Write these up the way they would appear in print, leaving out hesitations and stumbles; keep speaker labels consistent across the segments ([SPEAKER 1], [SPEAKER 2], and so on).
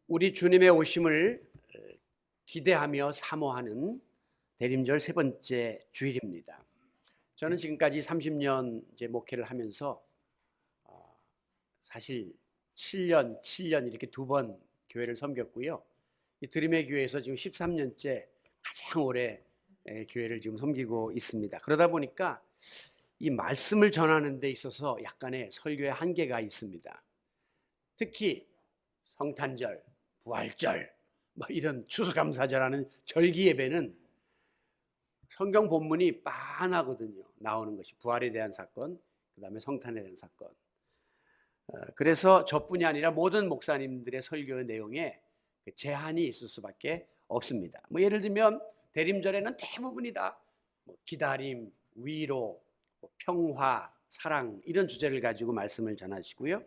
[SPEAKER 1] 우리 주님의 오심을 기대하며 사모하는 대림절 세 번째 주일입니다. 저는 지금까지 30년 이제 목회를 하면서 사실 7년 이렇게 두 번 교회를 섬겼고요. 이 드림의 교회에서 지금 13년째 가장 오래 교회를 지금 섬기고 있습니다. 그러다 보니까 이 말씀을 전하는 데 있어서 약간의 설교의 한계가 있습니다. 특히 성탄절, 부활절, 뭐 이런 추수감사절하는 절기 예배는 성경 본문이 빤하거든요. 나오는 것이 부활에 대한 사건, 그다음에 성탄에 대한 사건. 그래서 저뿐이 아니라 모든 목사님들의 설교 내용에 제한이 있을 수밖에 없습니다. 뭐 예를 들면 대림절에는 대부분이 다 기다림, 위로, 평화, 사랑 이런 주제를 가지고 말씀을 전하시고요.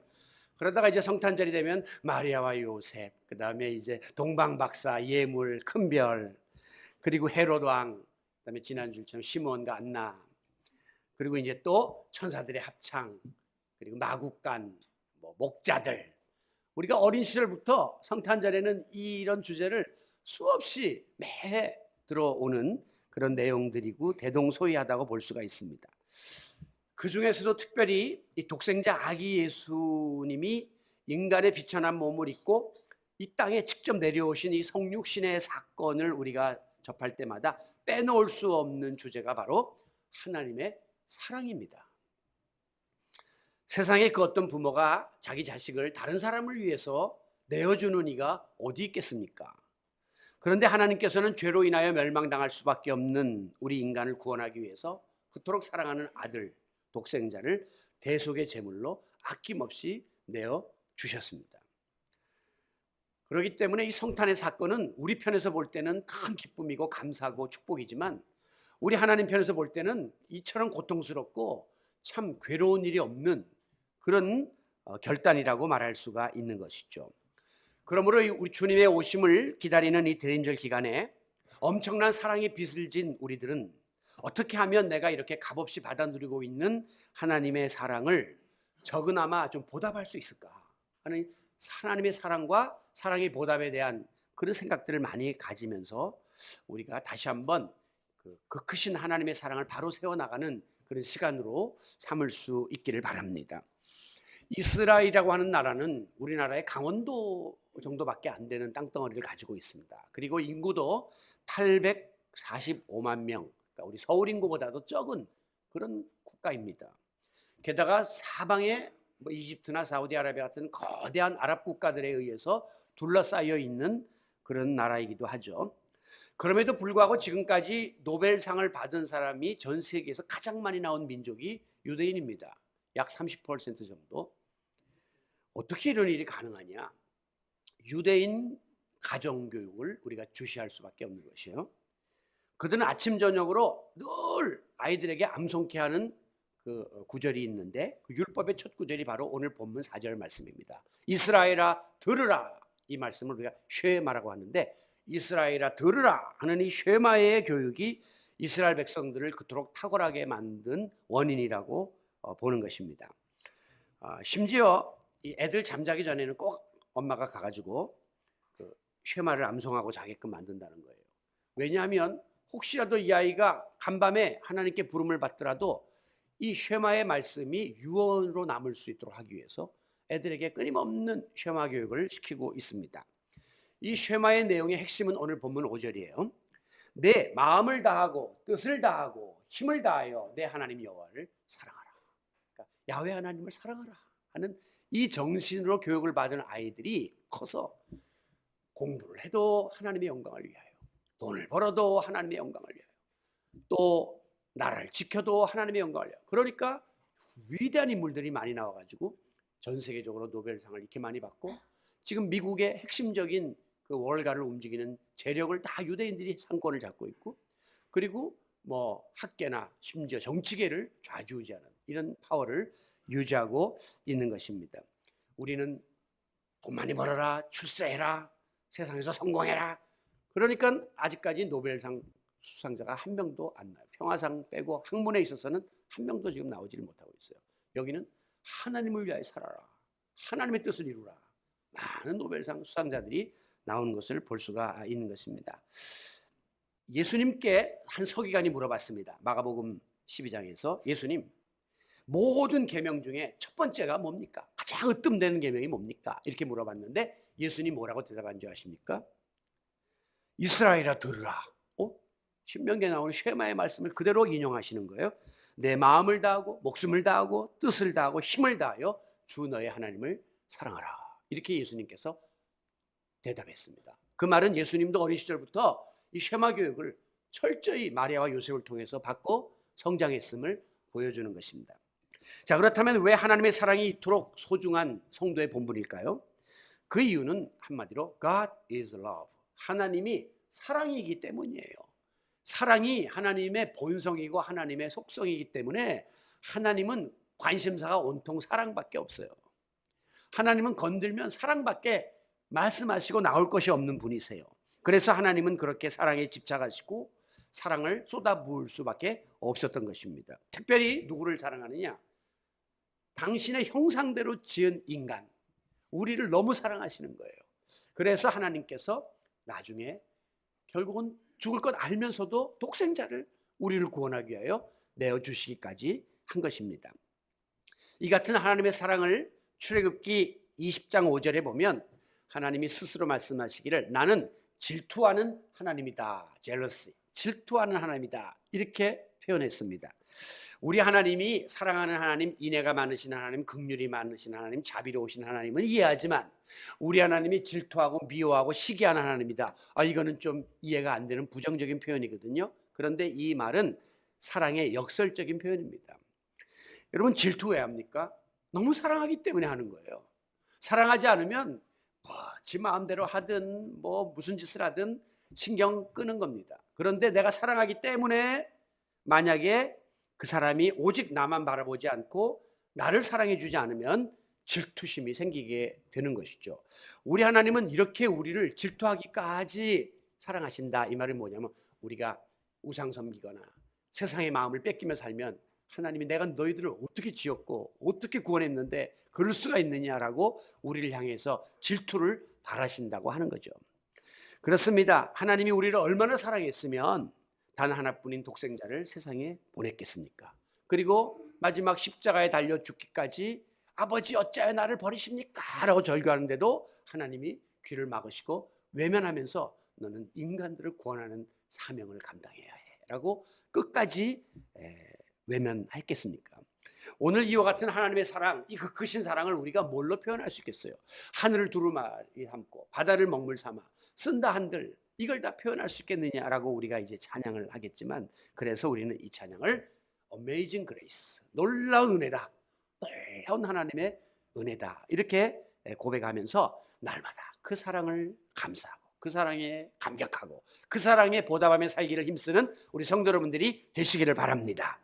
[SPEAKER 1] 그러다가 이제 성탄절이 되면 마리아와 요셉, 그다음에 이제 동방박사, 예물, 큰별, 그리고 헤롯 왕, 그다음에 지난주처럼 시몬과 안나, 그리고 이제 또 천사들의 합창, 그리고 마국간, 목자들. 우리가 어린 시절부터 성탄절에는 이런 주제를 수없이 매해 들어오는 그런 내용들이고 대동소이하다고 볼 수가 있습니다. 그 중에서도 특별히 이 독생자 아기 예수님이 인간의 비천한 몸을 입고 이 땅에 직접 내려오신 이 성육신의 사건을 우리가 접할 때마다 빼놓을 수 없는 주제가 바로 하나님의 사랑입니다. 세상에 그 어떤 부모가 자기 자식을 다른 사람을 위해서 내어주는 이가 어디 있겠습니까? 그런데 하나님께서는 죄로 인하여 멸망당할 수밖에 없는 우리 인간을 구원하기 위해서 그토록 사랑하는 아들, 독생자를 대속의 제물로 아낌없이 내어 주셨습니다. 그렇기 때문에 이 성탄의 사건은 우리 편에서 볼 때는 큰 기쁨이고 감사하고 축복이지만 우리 하나님 편에서 볼 때는 이처럼 고통스럽고 참 괴로운 일이 없는 그런 결단이라고 말할 수가 있는 것이죠. 그러므로 우리 주님의 오심을 기다리는 이 대림절 기간에 엄청난 사랑의 빚을 진 우리들은 어떻게 하면 내가 이렇게 값없이 받아 누리고 있는 하나님의 사랑을 적으나마 좀 보답할 수 있을까 하는 하나님의 사랑과 사랑의 보답에 대한 그런 생각들을 많이 가지면서 우리가 다시 한번 그 크신 하나님의 사랑을 바로 세워나가는 그런 시간으로 삼을 수 있기를 바랍니다. 이스라엘이라고 하는 나라는 우리나라의 강원도 정도밖에 안 되는 땅덩어리를 가지고 있습니다. 그리고 인구도 845만 명, 그러니까 우리 서울 인구보다도 적은 그런 국가입니다. 게다가 사방에 이집트나 사우디아라비아 같은 거대한 아랍 국가들에 의해서 둘러싸여 있는 그런 나라이기도 하죠. 그럼에도 불구하고 지금까지 노벨상을 받은 사람이 전 세계에서 가장 많이 나온 민족이 유대인입니다. 약 30% 정도. 어떻게 이런 일이 가능하냐? 유대인 가정교육을 우리가 주시할 수밖에 없는 것이에요. 그들은 아침 저녁으로 늘 아이들에게 암송케 하는 그 구절이 있는데 그 율법의 첫 구절이 바로 오늘 본문 4절 말씀입니다. 이스라엘아 들으라, 이 말씀을 우리가 쉐마라고 하는데 이스라엘아 들으라 하는 이 쉐마의 교육이 이스라엘 백성들을 그토록 탁월하게 만든 원인이라고 보는 것입니다. 심지어 이 애들 잠자기 전에는 꼭 엄마가 가가지고 그 쉐마를 암송하고 자게끔 만든다는 거예요. 왜냐하면 혹시라도 이 아이가 간밤에 하나님께 부름을 받더라도 이 쉐마의 말씀이 유언으로 남을 수 있도록 하기 위해서 애들에게 끊임없는 쉐마 교육을 시키고 있습니다. 이 쉐마의 내용의 핵심은 오늘 본문 5절이에요. 내 마음을 다하고 뜻을 다하고 힘을 다하여 내 하나님 여호와를 사랑하라. 그러니까 야훼 하나님을 사랑하라 하는 이 정신으로 교육을 받은 아이들이 커서 공부를 해도 하나님의 영광을 위하여, 돈을 벌어도 하나님의 영광을 위하여, 또 나라를 지켜도 하나님의 영광을 위하여. 그러니까 위대한 인물들이 많이 나와가지고 전 세계적으로 노벨상을 이렇게 많이 받고 지금 미국의 핵심적인 그 월가를 움직이는 재력을 다 유대인들이 상권을 잡고 있고, 그리고 뭐 학계나 심지어 정치계를 좌지우지하는 이런 파워를 유지하고 있는 것입니다. 우리는 돈 많이 벌어라, 출세해라, 세상에서 성공해라. 그러니까 아직까지 노벨상 수상자가 한 명도 안 나요. 평화상 빼고 학문에 있어서는 한 명도 지금 나오지를 못하고 있어요. 여기는 하나님을 위하여 살아라, 하나님의 뜻을 이루라, 많은 노벨상 수상자들이 나오는 것을 볼 수가 있는 것입니다. 예수님께 한 서기관이 물어봤습니다. 마가복음 12장에서 예수님, 모든 계명 중에 첫 번째가 뭡니까? 가장 으뜸되는 계명이 뭡니까? 이렇게 물어봤는데 예수님 뭐라고 대답한 줄 아십니까? 이스라엘아 들으라. 신명기에 나오는 쉐마의 말씀을 그대로 인용하시는 거예요. 내 마음을 다하고 목숨을 다하고 뜻을 다하고 힘을 다하여 주 너의 하나님을 사랑하라. 이렇게 예수님께서 대답했습니다. 그 말은 예수님도 어린 시절부터 이 쉐마 교육을 철저히 마리아와 요셉을 통해서 받고 성장했음을 보여주는 것입니다. 자, 그렇다면 왜 하나님의 사랑이 이토록 소중한 성도의 본분일까요? 그 이유는 한마디로 God is love. 하나님이 사랑이기 때문이에요. 사랑이 하나님의 본성이고 하나님의 속성이기 때문에 하나님은 관심사가 온통 사랑밖에 없어요. 하나님은 건들면 사랑밖에 말씀하시고 나올 것이 없는 분이세요. 그래서 하나님은 그렇게 사랑에 집착하시고 사랑을 쏟아부을 수밖에 없었던 것입니다. 특별히 누구를 사랑하느냐? 당신의 형상대로 지은 인간, 우리를 너무 사랑하시는 거예요. 그래서 하나님께서 나중에 결국은 죽을 것 알면서도 독생자를 우리를 구원하기 위하여 내어주시기까지 한 것입니다. 이 같은 하나님의 사랑을 출애굽기 20장 5절에 보면 하나님이 스스로 말씀하시기를 나는 질투하는 하나님이다. jealousy. 질투하는 하나님이다. 이렇게 표현했습니다. 우리 하나님이 사랑하는 하나님, 인애가 많으신 하나님, 긍휼이 많으신 하나님, 자비로우신 하나님은 이해하지만 우리 하나님이 질투하고 미워하고 시기하는 하나님이다. 이거는 좀 이해가 안 되는 부정적인 표현이거든요. 그런데 이 말은 사랑의 역설적인 표현입니다. 여러분, 질투 왜 합니까? 너무 사랑하기 때문에 하는 거예요. 사랑하지 않으면 지 마음대로 하든 무슨 짓을 하든 신경 끄는 겁니다. 그런데 내가 사랑하기 때문에 만약에 그 사람이 오직 나만 바라보지 않고 나를 사랑해 주지 않으면 질투심이 생기게 되는 것이죠. 우리 하나님은 이렇게 우리를 질투하기까지 사랑하신다. 이 말은 뭐냐면 우리가 우상 섬기거나 세상의 마음을 뺏기며 살면 하나님이 내가 너희들을 어떻게 지었고 어떻게 구원했는데 그럴 수가 있느냐라고 우리를 향해서 질투를 바라신다고 하는 거죠. 그렇습니다. 하나님이 우리를 얼마나 사랑했으면 단 하나뿐인 독생자를 세상에 보냈겠습니까? 그리고 마지막 십자가에 달려 죽기까지 아버지 어찌하여 나를 버리십니까? 라고 절규하는데도 하나님이 귀를 막으시고 외면하면서 너는 인간들을 구원하는 사명을 감당해야 해 라고 끝까지 외면했겠습니까? 오늘 이와 같은 하나님의 사랑, 이 크신 사랑을 우리가 뭘로 표현할 수 있겠어요? 하늘을 두루마리 삼고 바다를 먹물 삼아 쓴다 한들 이걸 다 표현할 수 있겠느냐라고 우리가 이제 찬양을 하겠지만, 그래서 우리는 이 찬양을 Amazing Grace, 놀라운 은혜다, 놀라운 하나님의 은혜다 이렇게 고백하면서 날마다 그 사랑을 감사하고 그 사랑에 감격하고 그 사랑에 보답하며 살기를 힘쓰는 우리 성도 여러분들이 되시기를 바랍니다.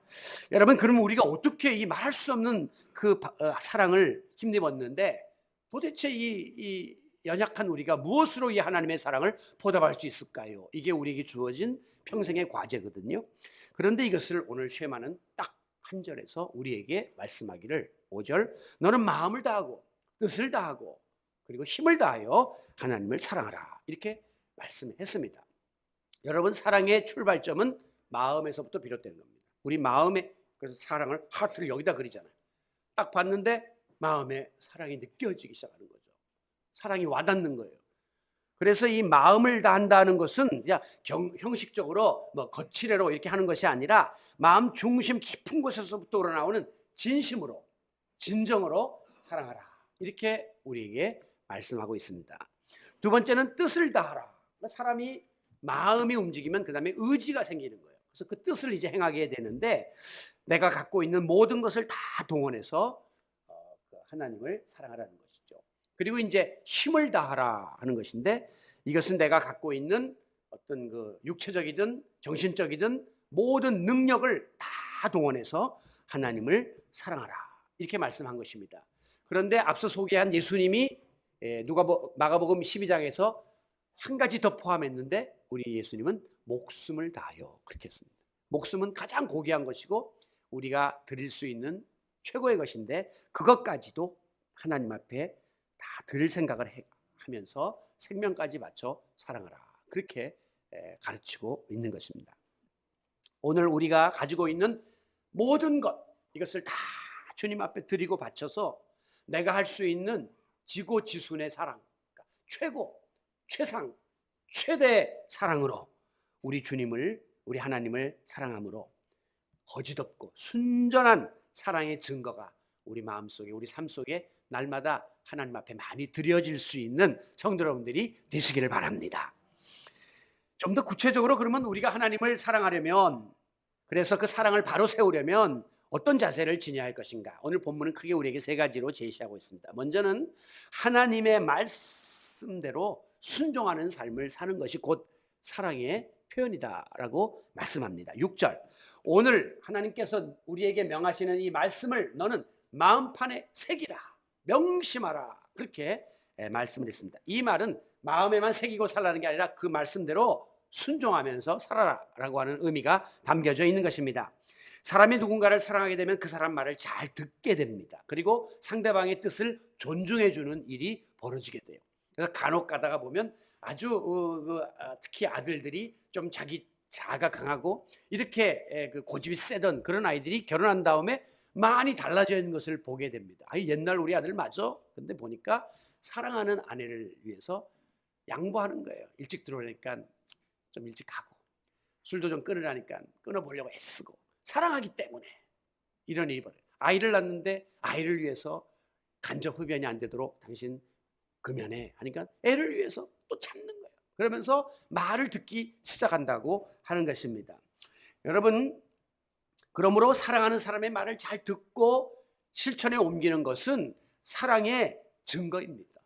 [SPEAKER 1] 여러분, 그러면 우리가 어떻게 이 말할 수 없는 그 사랑을 힘입었는데 도대체 이 연약한 우리가 무엇으로 이 하나님의 사랑을 보답할 수 있을까요? 이게 우리에게 주어진 평생의 과제거든요. 그런데 이것을 오늘 쉐마는 딱 한 절에서 우리에게 말씀하기를 5절 너는 마음을 다하고 뜻을 다하고 그리고 힘을 다하여 하나님을 사랑하라 이렇게 말씀했습니다. 여러분, 사랑의 출발점은 마음에서부터 비롯되는 겁니다. 우리 마음에, 그래서 사랑을 하트를 여기다 그리잖아요. 딱 봤는데 마음에 사랑이 느껴지기 시작하는 거죠. 사랑이 와닿는 거예요. 그래서 이 마음을 다한다는 것은 그냥 형식적으로 거칠애로 이렇게 하는 것이 아니라 마음 중심 깊은 곳에서부터 우러나오는 진심으로 진정으로 사랑하라 이렇게 우리에게 말씀하고 있습니다. 두 번째는 뜻을 다하라. 사람이 마음이 움직이면 그 다음에 의지가 생기는 거예요. 그래서 그 뜻을 이제 행하게 되는데 내가 갖고 있는 모든 것을 다 동원해서 하나님을 사랑하라는 것이죠. 그리고 이제 힘을 다하라 하는 것인데 이것은 내가 갖고 있는 어떤 그 육체적이든 정신적이든 모든 능력을 다 동원해서 하나님을 사랑하라 이렇게 말씀한 것입니다. 그런데 앞서 소개한 예수님이 마가복음 12장에서 한 가지 더 포함했는데 우리 예수님은 목숨을 다하여 그렇게 했습니다. 목숨은 가장 고귀한 것이고 우리가 드릴 수 있는 최고의 것인데 그것까지도 하나님 앞에 다 들 생각을 하면서 생명까지 바쳐 사랑하라. 그렇게 가르치고 있는 것입니다. 오늘 우리가 가지고 있는 모든 것, 이것을 다 주님 앞에 드리고 바쳐서 내가 할 수 있는 지고지순의 사랑, 그러니까 최고, 최상, 최대 사랑으로 우리 주님을, 우리 하나님을 사랑함으로 거짓 없고 순전한 사랑의 증거가 우리 마음속에, 우리 삶 속에 날마다 하나님 앞에 많이 드려질 수 있는 성도 여러분들이 되시기를 바랍니다. 좀 더 구체적으로 그러면 우리가 하나님을 사랑하려면, 그래서 그 사랑을 바로 세우려면 어떤 자세를 지녀야 할 것인가? 오늘 본문은 크게 우리에게 세 가지로 제시하고 있습니다. 먼저는 하나님의 말씀대로 순종하는 삶을 사는 것이 곧 사랑의 표현이다라고 말씀합니다. 6절, 오늘 하나님께서 우리에게 명하시는 이 말씀을 너는 마음판에 새기라, 명심하라, 그렇게 말씀을 했습니다. 이 말은 마음에만 새기고 살라는 게 아니라 그 말씀대로 순종하면서 살아라라고 하는 의미가 담겨져 있는 것입니다. 사람이 누군가를 사랑하게 되면 그 사람 말을 잘 듣게 됩니다. 그리고 상대방의 뜻을 존중해 주는 일이 벌어지게 돼요. 그래서 간혹 가다가 보면 아주 특히 아들들이 좀 자기 자아가 강하고 이렇게 그 고집이 세던 그런 아이들이 결혼한 다음에 많이 달라져 있는 것을 보게 됩니다. 옛날 우리 아들 맞아? 근데 보니까 사랑하는 아내를 위해서 양보하는 거예요. 일찍 들어오니까 좀 일찍 가고, 술도 좀 끊으라니까 끊어보려고 애쓰고, 사랑하기 때문에 이런 일이 벌어요. 아이를 낳는데 아이를 위해서 간접 흡연이 안 되도록 당신 금연해 하니까 애를 위해서 또 참는 거예요. 그러면서 말을 듣기 시작한다고 하는 것입니다. 여러분, 그러므로 사랑하는 사람의 말을 잘 듣고 실천에 옮기는 것은 사랑의 증거입니다.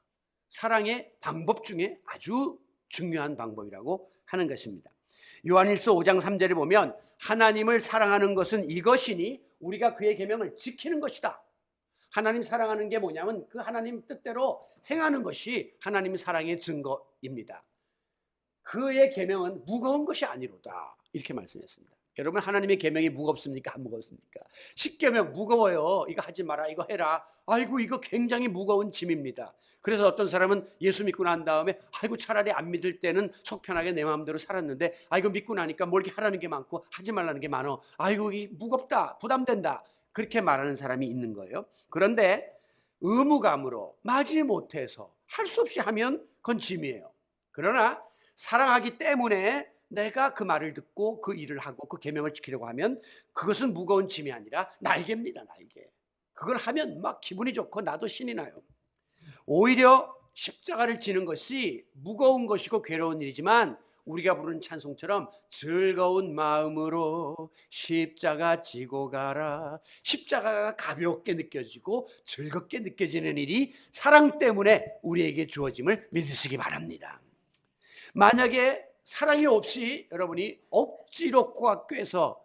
[SPEAKER 1] 사랑의 방법 중에 아주 중요한 방법이라고 하는 것입니다. 요한일서 5장 3절에 보면 하나님을 사랑하는 것은 이것이니 우리가 그의 계명을 지키는 것이다. 하나님 사랑하는 게 뭐냐면 그 하나님 뜻대로 행하는 것이 하나님 사랑의 증거입니다. 그의 계명은 무거운 것이 아니로다, 이렇게 말씀했습니다. 여러분, 하나님의 계명이 무겁습니까? 안 무겁습니까? 십계명 무거워요. 이거 하지 마라, 이거 해라. 아이고, 이거 굉장히 무거운 짐입니다. 그래서 어떤 사람은 예수 믿고 난 다음에 아이고, 차라리 안 믿을 때는 속 편하게 내 마음대로 살았는데 아이고, 믿고 나니까 뭘 이렇게 하라는 게 많고 하지 말라는 게 많어. 아이고, 이 무겁다, 부담된다, 그렇게 말하는 사람이 있는 거예요. 그런데 의무감으로 마지 못해서 할 수 없이 하면 그건 짐이에요. 그러나 사랑하기 때문에 내가 그 말을 듣고 그 일을 하고 그 계명을 지키려고 하면 그것은 무거운 짐이 아니라 날개입니다, 날개. 그걸 하면 막 기분이 좋고 나도 신이 나요. 오히려 십자가를 지는 것이 무거운 것이고 괴로운 일이지만 우리가 부르는 찬송처럼 즐거운 마음으로 십자가 지고 가라, 십자가가 가볍게 느껴지고 즐겁게 느껴지는 일이 사랑 때문에 우리에게 주어짐을 믿으시기 바랍니다. 만약에 사랑이 없이 여러분이 억지로 코가 꿰서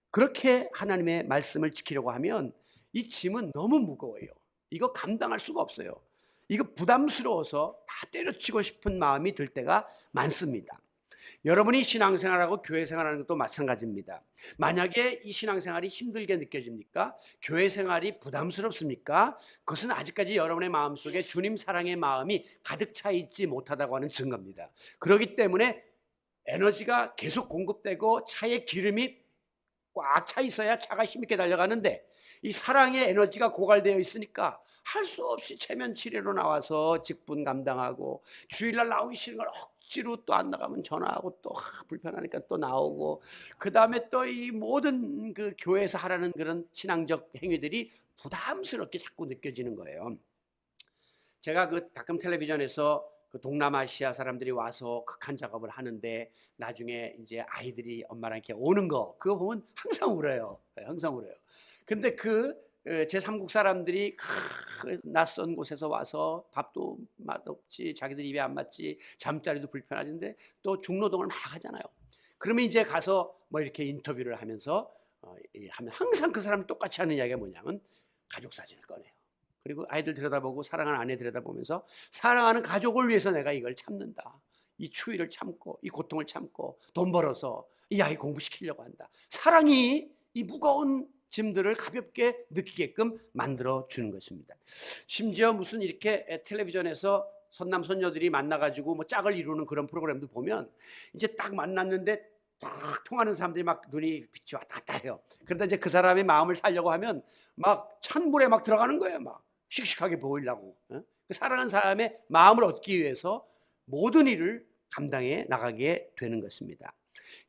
[SPEAKER 1] 그렇게 하나님의 말씀을 지키려고 하면 이 짐은 너무 무거워요. 이거 감당할 수가 없어요. 이거 부담스러워서 다 때려치고 싶은 마음이 들 때가 많습니다. 여러분이 신앙생활하고 교회생활하는 것도 마찬가지입니다. 만약에 이 신앙생활이 힘들게 느껴집니까? 교회생활이 부담스럽습니까? 그것은 아직까지 여러분의 마음속에 주님 사랑의 마음이 가득 차 있지 못하다고 하는 증거입니다. 그렇기 때문에 에너지가 계속 공급되고 차에 기름이 꽉 차 있어야 차가 힘있게 달려가는데 이 사랑의 에너지가 고갈되어 있으니까 할 수 없이 체면치레로 나와서 직분 감당하고 주일날 나오기 싫은 걸 억지로 또 안 나가면 전화하고 또 불편하니까 또 나오고 그 다음에 또 이 모든 그 교회에서 하라는 그런 신앙적 행위들이 부담스럽게 자꾸 느껴지는 거예요. 제가 그 가끔 텔레비전에서 그 동남아시아 사람들이 와서 극한 작업을 하는데 나중에 이제 아이들이 엄마랑 이렇게 오는 거 그거 보면 항상 울어요. 항상 울어요. 근데 그 제3국 사람들이 낯선 곳에서 와서 밥도 맛없지, 자기들 입에 안 맞지, 잠자리도 불편하진데 또 중노동을 막 하잖아요. 그러면 이제 가서 뭐 이렇게 인터뷰를 하면서 하면 항상 그 사람이 똑같이 하는 이야기가 뭐냐면 가족 사진을 꺼내요. 그리고 아이들 들여다보고 사랑하는 아내 들여다보면서 사랑하는 가족을 위해서 내가 이걸 참는다. 이 추위를 참고 이 고통을 참고 돈 벌어서 이 아이 공부시키려고 한다. 사랑이 이 무거운 짐들을 가볍게 느끼게끔 만들어 주는 것입니다. 심지어 무슨 이렇게 텔레비전에서 선남 선녀들이 만나가지고 뭐 짝을 이루는 그런 프로그램도 보면 이제 딱 만났는데 딱 통하는 사람들이 막 눈이 빛이 왔다 갔다 해요. 그러다 이제 그 사람의 마음을 살려고 하면 막 찬물에 막 들어가는 거예요. 막 씩씩하게 보이려고. 그 사랑하는 사람의 마음을 얻기 위해서 모든 일을 감당해 나가게 되는 것입니다.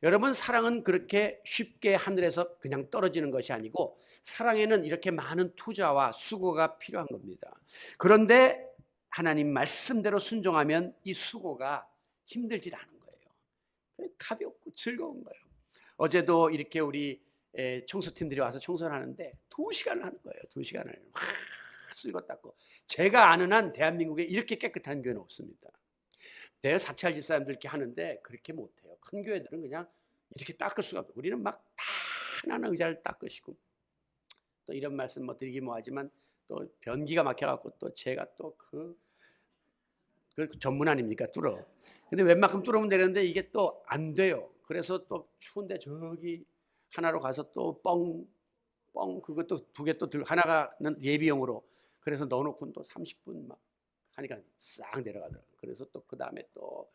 [SPEAKER 1] 여러분, 사랑은 그렇게 쉽게 하늘에서 그냥 떨어지는 것이 아니고 사랑에는 이렇게 많은 투자와 수고가 필요한 겁니다. 그런데 하나님 말씀대로 순종하면 이 수고가 힘들질 않은 거예요. 가볍고 즐거운 거예요. 어제도 이렇게 우리 청소팀들이 와서 청소를 하는데 2시간을 하는 거예요. 2시간을 막 쓸고 닦고. 제가 아는 한 대한민국에 이렇게 깨끗한 교회는 없습니다. 내 사찰 집사람들 이렇게 하는데 그렇게 못해요. 큰 교회들은 그냥 이렇게 닦을 수가 없어요. 우리는 막 다 하나하나 의자를 닦으시고, 또 이런 말씀 뭐 드리기 뭐하지만 또 변기가 막혀갖고 또 제가 또 그 전문 아닙니까? 뚫어. 근데 웬만큼 뚫으면 되는데 이게 또 안 돼요. 그래서 또 추운데 저기 하나로 가서 또 뻥 그것도 2개 또 하나가는 예비용으로 그래서 넣어놓고 또 30분 막 하니까 싹 내려가더라고요. 그래서 또 그 다음에 또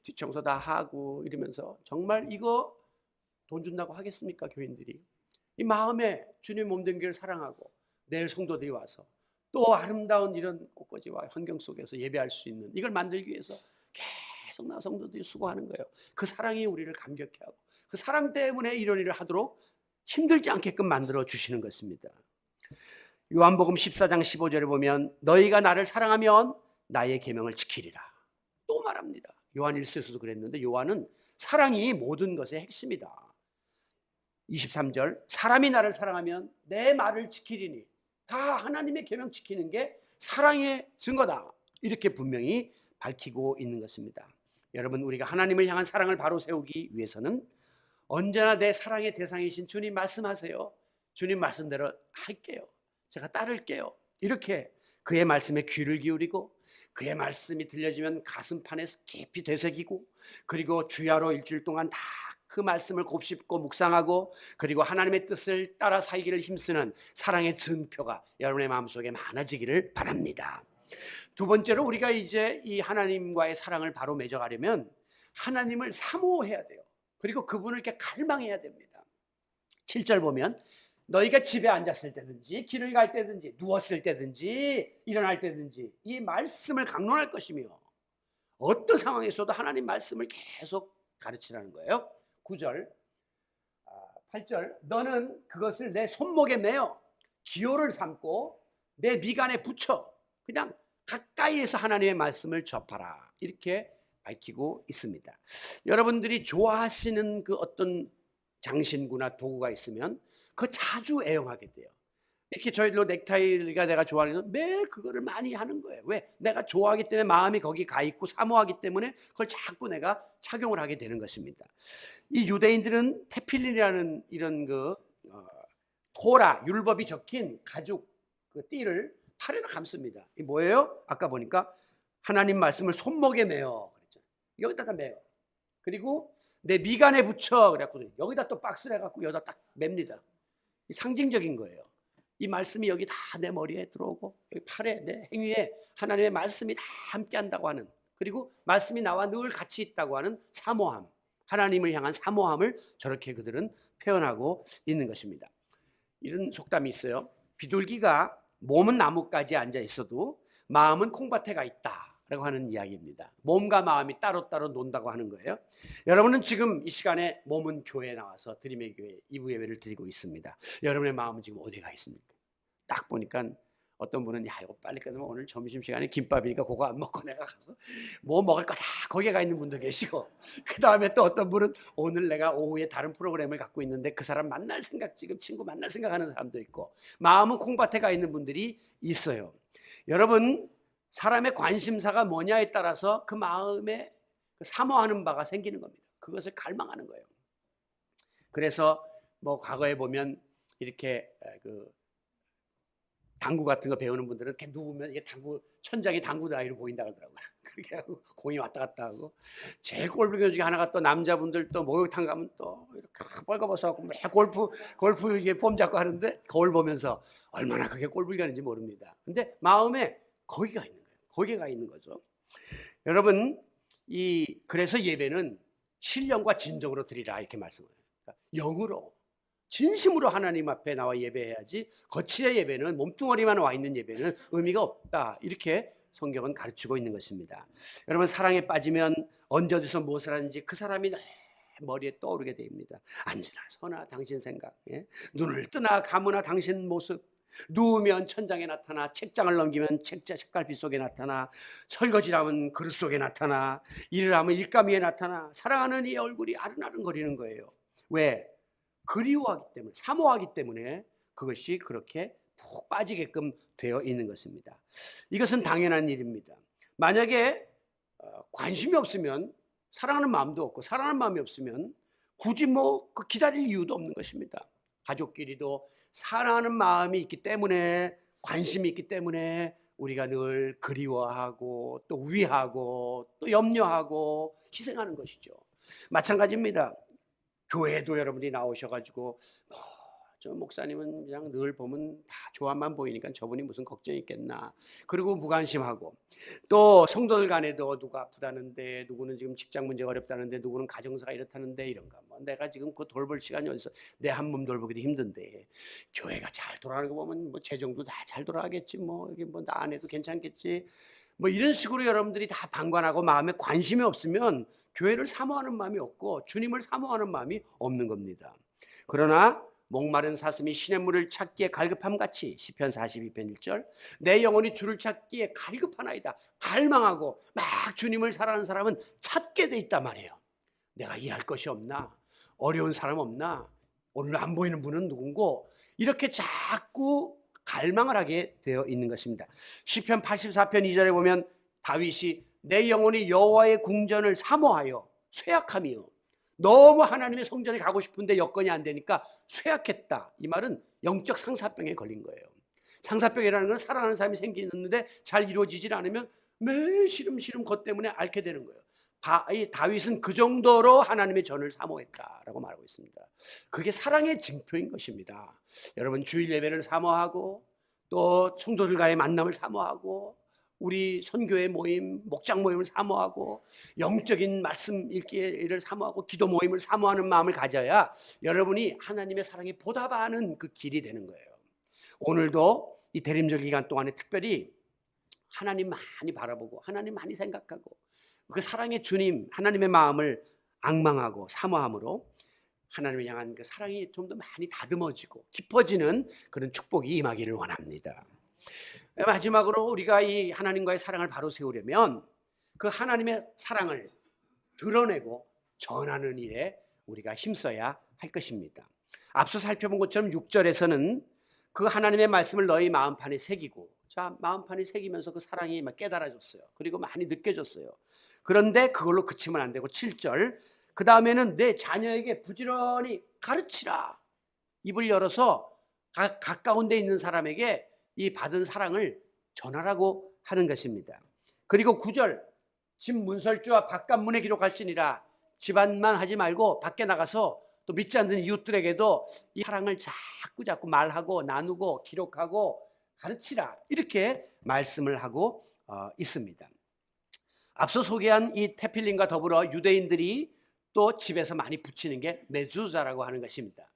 [SPEAKER 1] 뒷청소 다 하고 이러면서 정말 이거 돈 준다고 하겠습니까? 교인들이 이 마음에 주님 몸된 교회를 사랑하고 내일 성도들이 와서 또 아름다운 이런 꽃꽂이와 환경 속에서 예배할 수 있는 이걸 만들기 위해서 계속 나 성도들이 수고하는 거예요. 그 사랑이 우리를 감격해 하고 그 사랑 때문에 이런 일을 하도록 힘들지 않게끔 만들어 주시는 것입니다. 요한복음 14장 15절에 보면 너희가 나를 사랑하면 나의 계명을 지키리라 또 말합니다. 요한 1서에서도 그랬는데 요한은 사랑이 모든 것의 핵심이다. 23절 사람이 나를 사랑하면 내 말을 지키리니 다 하나님의 계명 지키는 게 사랑의 증거다. 이렇게 분명히 밝히고 있는 것입니다. 여러분, 우리가 하나님을 향한 사랑을 바로 세우기 위해서는 언제나 내 사랑의 대상이신 주님 말씀하세요. 주님 말씀대로 할게요. 제가 따를게요. 이렇게 그의 말씀에 귀를 기울이고 그의 말씀이 들려지면 가슴판에 깊이 되새기고 그리고 주야로 일주일 동안 다 그 말씀을 곱씹고 묵상하고 그리고 하나님의 뜻을 따라 살기를 힘쓰는 사랑의 증표가 여러분의 마음속에 많아지기를 바랍니다. 두 번째로 우리가 이제 이 하나님과의 사랑을 바로 맺어가려면 하나님을 사모해야 돼요. 그리고 그분을 이렇게 갈망해야 됩니다. 7절 보면 너희가 집에 앉았을 때든지 길을 갈 때든지 누웠을 때든지 일어날 때든지 이 말씀을 강론할 것이며 어떤 상황에서도 하나님 말씀을 계속 가르치라는 거예요. 9절 8절 너는 그것을 내 손목에 매어 기호를 삼고 내 미간에 붙여 그냥 가까이에서 하나님의 말씀을 접하라 이렇게 밝히고 있습니다. 여러분들이 좋아하시는 그 어떤 장신구나 도구가 있으면 그거 자주 애용하게 돼요. 이렇게 저희도 넥타이가 내가 좋아하는 매일 그거를 많이 하는 거예요. 왜? 내가 좋아하기 때문에 마음이 거기 가 있고 사모하기 때문에 그걸 자꾸 내가 착용을 하게 되는 것입니다. 이 유대인들은 테필린이라는 이런 토라 율법이 적힌 가죽 그 띠를 팔에다 감습니다. 이 뭐예요? 아까 보니까 하나님 말씀을 손목에 매어 그랬잖아요. 여기다가 매어. 그리고 내 미간에 붙여 그래갖고 여기다 또 박스를 해갖고 여기다 딱 맵니다. 상징적인 거예요. 이 말씀이 여기 다 내 머리에 들어오고 여기 팔에 내 행위에 하나님의 말씀이 다 함께 한다고 하는 그리고 말씀이 나와 늘 같이 있다고 하는 사모함 하나님을 향한 사모함을 저렇게 그들은 표현하고 있는 것입니다. 이런 속담이 있어요. 비둘기가 몸은 나뭇가지에 앉아 있어도 마음은 콩밭에 가 있다라고 하는 이야기입니다. 몸과 마음이 따로따로 논다고 하는 거예요. 여러분은 지금 이 시간에 몸은 교회에 나와서 드림의 교회 2부 예배를 드리고 있습니다. 여러분의 마음은 지금 어디 가 있습니까? 딱 보니까 어떤 분은 야 이거 빨리 끝나면 오늘 점심시간에 김밥이니까 그거 안 먹고 내가 가서 뭐 먹을 거다 거기에 가 있는 분도 계시고 그 다음에 또 어떤 분은 오늘 내가 오후에 다른 프로그램을 갖고 있는데 그 사람 만날 생각 지금 친구 만날 생각하는 사람도 있고 마음은 콩밭에 가 있는 분들이 있어요. 여러분 사람의 관심사가 뭐냐에 따라서 그 마음에 사모하는 바가 생기는 겁니다. 그것을 갈망하는 거예요. 그래서 뭐 과거에 보면 이렇게 당구 같은 거 배우는 분들은 이렇게 누우면 이게 당구 천장이 당구 다리로 보인다 그러더라고요. 그렇게 하고 공이 왔다 갔다 하고 제일 꼴불견 중에 하나가 또 남자분들 또 목욕탕 가면 또 이렇게 벌거벗어 갖고 매 골프 이게 폼 잡고 하는데 거울 보면서 얼마나 그게 꼴불견인지 모릅니다. 근데 마음에 거기가 있는 거예요. 거기가 있는 거죠. 여러분 그래서 예배는 신령과 진정으로 드리라 이렇게 말씀을 해요. 그러니까 영으로 진심으로 하나님 앞에 나와 예배해야지 거치의 예배는 몸뚱어리만 와 있는 예배는 의미가 없다. 이렇게 성경은 가르치고 있는 것입니다. 여러분 사랑에 빠지면 언제 어디서 무엇을 하는지 그 사람이 머리에 떠오르게 됩니다. 앉으나 서나 당신 생각, 눈을 뜨나 감으나 당신 모습, 누우면 천장에 나타나, 책장을 넘기면 책자 책갈피 속에 나타나, 설거지를 하면 그릇 속에 나타나, 일을 하면 일감 위에 나타나, 사랑하는 이 얼굴이 아른아른거리는 거예요. 왜? 그리워하기 때문에, 사모하기 때문에 그것이 그렇게 푹 빠지게끔 되어 있는 것입니다. 이것은 당연한 일입니다. 만약에 관심이 없으면 사랑하는 마음도 없고 사랑하는 마음이 없으면 굳이 그 기다릴 이유도 없는 것입니다. 가족끼리도 사랑하는 마음이 있기 때문에 관심이 있기 때문에 우리가 늘 그리워하고 또 위하고 또 염려하고 희생하는 것이죠. 마찬가지입니다. 교회도 여러분이 나오셔가지고 저 목사님은 그냥 늘 보면 다 조합만 보이니까 저분이 무슨 걱정이 있겠나. 그리고 무관심하고 또 성도들 간에도 누가 아프다는데 누구는 지금 직장 문제가 어렵다는데 누구는 가정사가 이렇다는데 이런가. 내가 지금 그 돌볼 시간이 어디서 내 한 몸 돌보기도 힘든데 교회가 잘 돌아가는 거 보면 재정도 다 잘 돌아가겠지 이게 나 안 해도 괜찮겠지. 이런 식으로 여러분들이 다 방관하고 마음에 관심이 없으면 교회를 사모하는 마음이 없고 주님을 사모하는 마음이 없는 겁니다. 그러나 목마른 사슴이 시냇물을 찾기에 갈급함같이 시편 42편 1절 내 영혼이 주를 찾기에 갈급하나이다. 갈망하고 막 주님을 사랑하는 사람은 찾게 돼 있단 말이에요. 내가 일할 것이 없나? 어려운 사람 없나? 오늘 안 보이는 분은 누군고? 이렇게 자꾸 갈망을 하게 되어 있는 것입니다. 시편 84편 2절에 보면 다윗이 내 영혼이 여호와의 궁전을 사모하여 쇠약함이요. 너무 하나님의 성전에 가고 싶은데 여건이 안 되니까 쇠약했다. 이 말은 영적 상사병에 걸린 거예요. 상사병이라는 건 사랑하는 사람이 생기는데 잘 이루어지질 않으면 매일 시름시름 것 때문에 앓게 되는 거예요. 다윗은 그 정도로 하나님의 전을 사모했다라고 말하고 있습니다. 그게 사랑의 징표인 것입니다. 여러분 주일 예배를 사모하고 또 성도들과의 만남을 사모하고 우리 선교회 모임, 목장 모임을 사모하고 영적인 말씀 읽기를 사모하고 기도 모임을 사모하는 마음을 가져야 여러분이 하나님의 사랑에 보답하는 그 길이 되는 거예요. 오늘도 이 대림절 기간 동안에 특별히 하나님 많이 바라보고 하나님 많이 생각하고 그 사랑의 주님 하나님의 마음을 앙망하고 사모함으로 하나님을 향한 그 사랑이 좀 더 많이 다듬어지고 깊어지는 그런 축복이 임하기를 원합니다. 마지막으로 우리가 이 하나님과의 사랑을 바로 세우려면 그 하나님의 사랑을 드러내고 전하는 일에 우리가 힘써야 할 것입니다. 앞서 살펴본 것처럼 6절에서는 그 하나님의 말씀을 너희 마음판에 새기고, 자, 마음판에 새기면서 그 사랑이 막 깨달아졌어요. 그리고 많이 느껴졌어요. 그런데 그걸로 그치면 안 되고 7절 그 다음에는 내 자녀에게 부지런히 가르치라. 입을 열어서 가까운 데 있는 사람에게 이 받은 사랑을 전하라고 하는 것입니다. 그리고 9절 집 문설주와 바깥문에 기록할지니라. 집안만 하지 말고 밖에 나가서 또 믿지 않는 이웃들에게도 이 사랑을 자꾸 말하고 나누고 기록하고 가르치라. 이렇게 말씀을 하고 있습니다. 앞서 소개한 이 테필림과 더불어 유대인들이 또 집에서 많이 붙이는 게 메주자라고 하는 것입니다.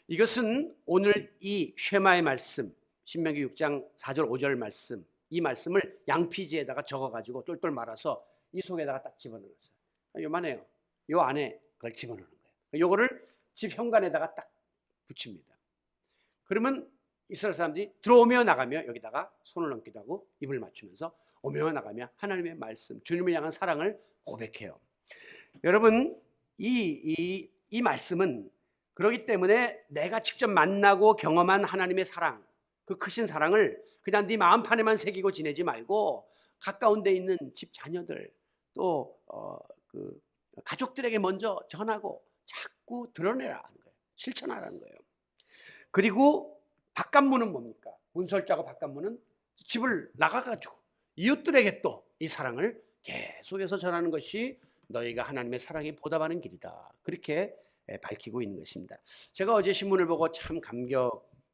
[SPEAKER 1] 이것은 오늘 이 쉐마의 말씀 신명기 6장 4절 5절 말씀 이 말씀을 양피지에다가 적어가지고 똘똘 말아서 이 속에다가 딱 집어넣었어요. 요만해요. 요 안에 그걸 집어넣는 거예요. 요거를 집 현관에다가 딱 붙입니다. 그러면 이스라엘 사람들이 들어오며 나가며 여기다가 손을 얹기도 하고 입을 맞추면서 오며 나가며 하나님의 말씀 주님을 향한 사랑을 고백해요. 여러분 이 말씀은 그렇기 때문에 내가 직접 만나고 경험한 하나님의 사랑 그 크신 사랑을 그냥 네 마음판에만 새기고 지내지 말고 가까운 데 있는 집 자녀들 또 그 가족들에게 먼저 전하고 자꾸 드러내라는 거예요. 실천하라는 거예요. 그리고 바깥문은 뭡니까? 문설주하고 바깥문은 집을 나가가지고 이웃들에게 또 이 사랑을 계속해서 전하는 것이 너희가 하나님의 사랑에 보답하는 길이다. 그렇게 밝히고 있는 것입니다. 제가 어제 신문을 보고 참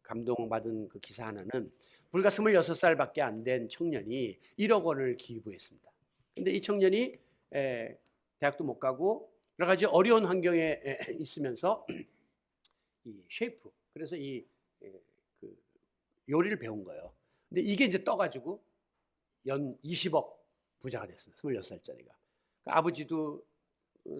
[SPEAKER 1] 감동받은 그 기사 하나는 불과 26살밖에 안 된 청년이 1억 원을 기부했습니다. 근데 이 청년이 대학도 못 가고 여러 가지 어려운 환경에 있으면서 이 셰프, 그래서 그 요리를 배운 거예요. 근데 이게 이제 떠가지고 연 20억 부자가 됐어요. 26살짜리가. 그 아버지도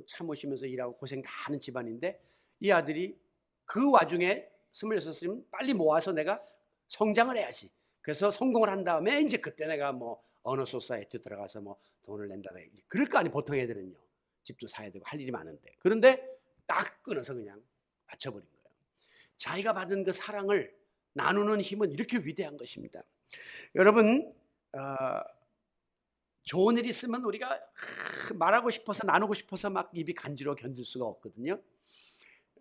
[SPEAKER 1] 참으시면서 일하고 고생 다 하는 집안인데 이 아들이 그 와중에 26살이면 빨리 모아서 내가 성장을 해야지. 그래서 성공을 한 다음에 이제 그때 내가 뭐 어느 소사이티 들어가서 뭐 돈을 낸다. 그럴 거 아니 보통 애들은요. 집도 사야 되고 할 일이 많은데. 그런데 딱 끊어서 그냥 맞춰버린 거예요. 자기가 받은 그 사랑을 나누는 힘은 이렇게 위대한 것입니다. 여러분, 좋은 일 있으면 우리가 말하고 싶어서 나누고 싶어서 막 입이 간지러워 견딜 수가 없거든요.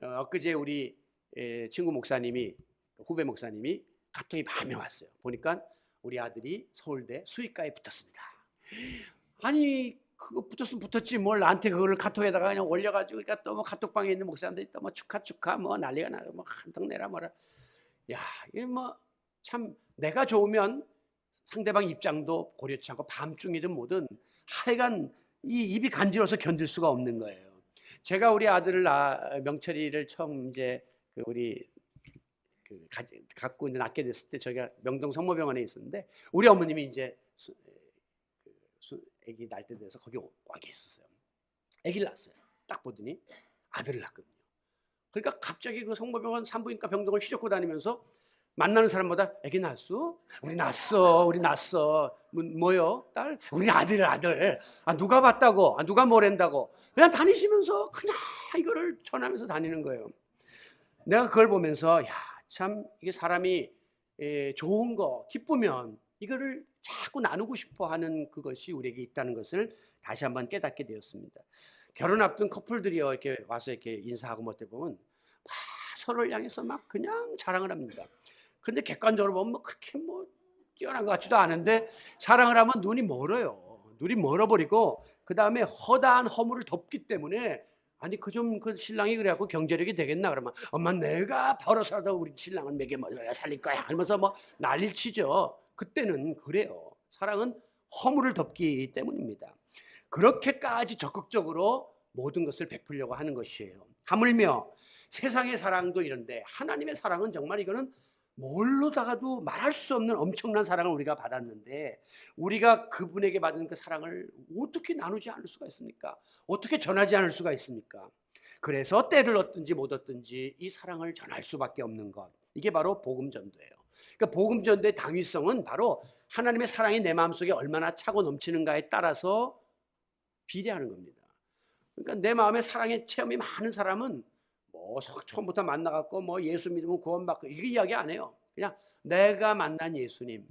[SPEAKER 1] 엊그제 우리 친구 목사님이, 후배 목사님이 카톡이 밤에 왔어요. 보니까 우리 아들이 서울대 수의과에 붙었습니다. 아니 그거 붙었으면 붙었지 뭘 나한테 그거를 카톡에다가 그냥 올려가지고, 그러니까 또 뭐 카톡방에 있는 목사님들이 또 뭐 축하 뭐 난리가 나고 뭐 한턱 내라 뭐라. 야, 이게 뭐 참 내가 좋으면 상대방 입장도 고려치 않고 밤중이든 뭐든 하여간 이 입이 간지러워서 견딜 수가 없는 거예요. 제가 우리 아들을 명철이를 처음 이제 우리 갖고 있는 낳게 됐을 때 저희가 명동 성모병원에 있었는데 우리 어머님이 이제 아기 날 때 돼서 거기 와 계셨어요. 아기를 낳았어요. 딱 보더니 아들을 낳거든요. 그러니까 갑자기 그 성모병원 산부인과 병동을 휘젓고 다니면서 만나는 사람마다 아기 낳았어? 우리 낳았어. 우리 낳았어. 뭐요? 딸? 우리 아들. 누가 봤다고? 누가 뭐랜다고? 그냥 다니시면서 그냥 이거를 전하면서 다니는 거예요. 내가 그걸 보면서 야, 참 이게 사람이 좋은 거 기쁘면 이거를 자꾸 나누고 싶어 하는 그것이 우리에게 있다는 것을 다시 한번 깨닫게 되었습니다. 결혼 앞둔 커플들이요 이렇게 와서 이렇게 인사하고 뭐 때 보면 막 서로를 향해서 막 그냥 자랑을 합니다. 근데 객관적으로 보면 뭐 그렇게 뭐 뛰어난 것 같지도 않은데 사랑을 하면 눈이 멀어요. 눈이 멀어버리고 그 다음에 허다한 허물을 덮기 때문에 아니 그 신랑이 그래갖고 경제력이 되겠나 그러면 엄마 내가 벌어서라도 우리 신랑을 먹여 살릴 거야 하면서 뭐 난리를 치죠. 그때는 그래요. 사랑은 허물을 덮기 때문입니다. 그렇게까지 적극적으로 모든 것을 베풀려고 하는 것이에요. 하물며 세상의 사랑도 이런데 하나님의 사랑은 정말 이거는 뭘로다가도 말할 수 없는 엄청난 사랑을 우리가 받았는데 우리가 그분에게 받은 그 사랑을 어떻게 나누지 않을 수가 있습니까? 어떻게 전하지 않을 수가 있습니까? 그래서 때를 얻든지 못 얻든지 이 사랑을 전할 수밖에 없는 것, 이게 바로 복음전도예요. 그러니까 복음전도의 당위성은 바로 하나님의 사랑이 내 마음속에 얼마나 차고 넘치는가에 따라서 비례하는 겁니다. 그러니까 내 마음에 사랑의 체험이 많은 사람은 뭐 처음부터 만나갖고 뭐 예수 믿으면 구원받고 이렇게 이야기 안 해요. 그냥 내가 만난 예수님,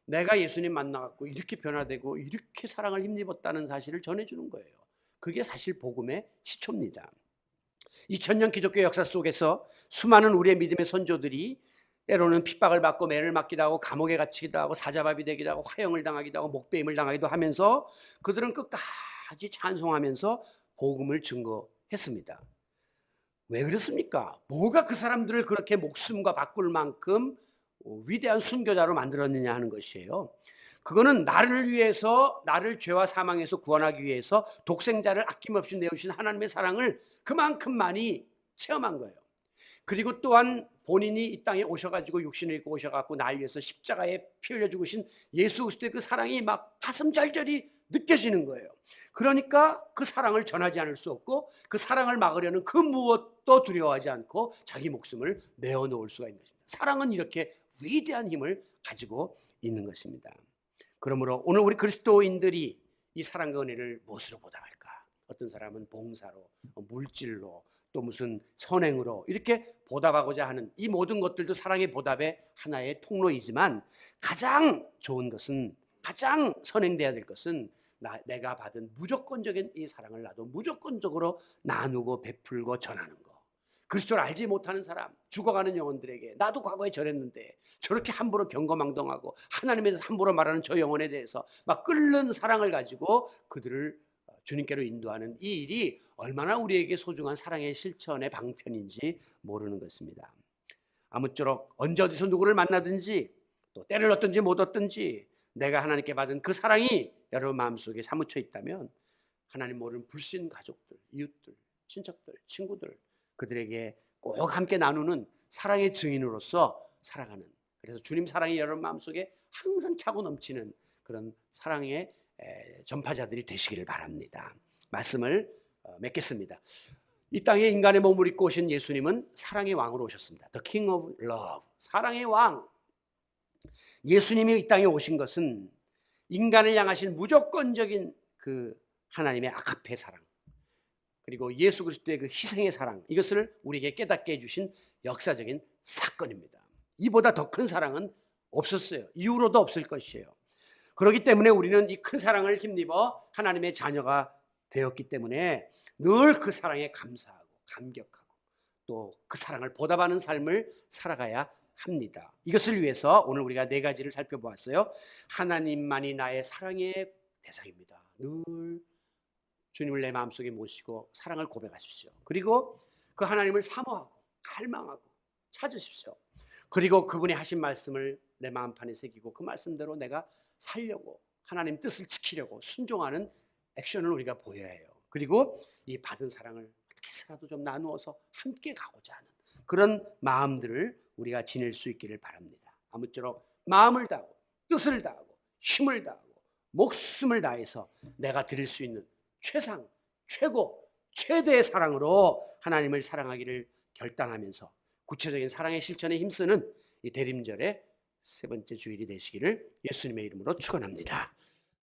[SPEAKER 1] 내가 예수님 만나갖고 이렇게 변화되고 이렇게 사랑을 힘입었다는 사실을 전해주는 거예요. 그게 사실 복음의 시초입니다. 2000년 기독교 역사 속에서 수많은 우리의 믿음의 선조들이 때로는 핍박을 받고 매를 맞기도 하고 감옥에 갇히기도 하고 사자밥이 되기도 하고 화형을 당하기도 하고 목배임을 당하기도 하면서 그들은 끝까지 찬송하면서 복음을 증거했습니다. 왜 그렇습니까? 뭐가 그 사람들을 그렇게 목숨과 바꿀 만큼 위대한 순교자로 만들었느냐 하는 것이에요. 그거는 나를 위해서, 나를 죄와 사망에서 구원하기 위해서 독생자를 아낌없이 내어주신 하나님의 사랑을 그만큼 많이 체험한 거예요. 그리고 또한 본인이 이 땅에 오셔가지고 육신을 입고 오셔가지고 나를 위해서 십자가에 피 흘려 죽으신 예수 그리스도의 그 사랑이 막 가슴 절절히 느껴지는 거예요. 그러니까 그 사랑을 전하지 않을 수 없고 그 사랑을 막으려는 그 무엇도 두려워하지 않고 자기 목숨을 내어놓을 수가 있는 것입니다. 사랑은 이렇게 위대한 힘을 가지고 있는 것입니다. 그러므로 오늘 우리 그리스도인들이 이 사랑과 은혜를 무엇으로 보답할까? 어떤 사람은 봉사로, 물질로, 또 무슨 선행으로 이렇게 보답하고자 하는 이 모든 것들도 사랑의 보답의 하나의 통로이지만 가장 좋은 것은, 가장 선행돼야 될 것은 내가 받은 무조건적인 이 사랑을 나도 무조건적으로 나누고 베풀고 전하는 거. 그리스도를 알지 못하는 사람, 죽어가는 영혼들에게 나도 과거에 저랬는데 저렇게 함부로 경거망동하고 하나님에 대해서 함부로 말하는 저 영혼에 대해서 막 끓는 사랑을 가지고 그들을 주님께로 인도하는 이 일이 얼마나 우리에게 소중한 사랑의 실천의 방편인지 모르는 것입니다. 아무쪼록 언제 어디서 누구를 만나든지 또 때를 얻든지 못 얻든지 내가 하나님께 받은 그 사랑이 여러분 마음속에 사무쳐 있다면 하나님 모르는 불신 가족들, 이웃들, 친척들, 친구들 그들에게 꼭 함께 나누는 사랑의 증인으로서 살아가는, 그래서 주님 사랑이 여러분 마음속에 항상 차고 넘치는 그런 사랑의 전파자들이 되시기를 바랍니다. 말씀을 맺겠습니다. 이 땅에 인간의 몸을 입고 오신 예수님은 사랑의 왕으로 오셨습니다. The King of Love, 사랑의 왕. 예수님이 이 땅에 오신 것은 인간을 향하신 무조건적인 그 하나님의 아가페 사랑, 그리고 예수 그리스도의 그 희생의 사랑, 이것을 우리에게 깨닫게 해주신 역사적인 사건입니다. 이보다 더 큰 사랑은 없었어요. 이후로도 없을 것이에요. 그렇기 때문에 우리는 이 큰 사랑을 힘입어 하나님의 자녀가 되었기 때문에 늘 그 사랑에 감사하고 감격하고 또 그 사랑을 보답하는 삶을 살아가야 합니다. 이것을 위해서 오늘 우리가 4가지를 살펴보았어요. 하나님만이 나의 사랑의 대상입니다. 늘 주님을 내 마음속에 모시고 사랑을 고백하십시오. 그리고 그 하나님을 사모하고 갈망하고 찾으십시오. 그리고 그분이 하신 말씀을 내 마음판에 새기고 그 말씀대로 내가 살려고, 하나님 뜻을 지키려고 순종하는 액션을 우리가 보여야 해요. 그리고 이 받은 사랑을 어떻게 해서라도 좀 나누어서 함께 가고자 하는 그런 마음들을 우리가 지닐 수 있기를 바랍니다. 아무쪼록 마음을 다하고 뜻을 다하고 힘을 다하고 목숨을 다해서 내가 드릴 수 있는 최상, 최고, 최대의 사랑으로 하나님을 사랑하기를 결단하면서 구체적인 사랑의 실천에 힘쓰는 이 대림절의 3번째 주일이 되시기를 예수님의 이름으로 축원합니다.